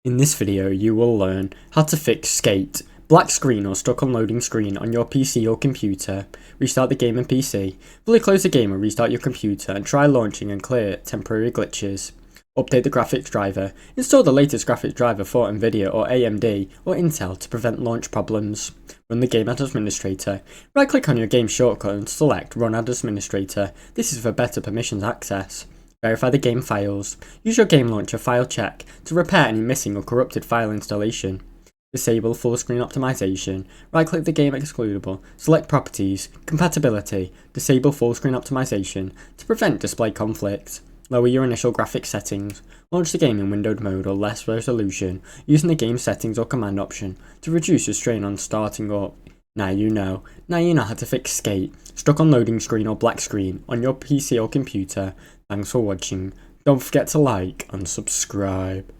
In this video, you will learn how to fix Skate, black screen or stuck on loading screen on your PC or computer, restart the game and PC, fully close the game or restart your computer and try launching and clear temporary glitches, update the graphics driver, install the latest graphics driver for Nvidia or AMD or Intel to prevent launch problems, run the game as administrator, right click on your game shortcut and select run as administrator, this is for better permissions access. Verify the game files. Use your game launcher file check to repair any missing or corrupted file installation. Disable full screen optimization. Right click the game excludable. Select properties, compatibility, disable full screen optimization to prevent display conflict. Lower your initial graphics settings. Launch the game in windowed mode or less resolution using the game settings or command option to reduce the strain on starting up. Now you know how to fix Skate, stuck on loading screen or black screen on your PC or computer. Thanks for watching. Don't forget to like and subscribe.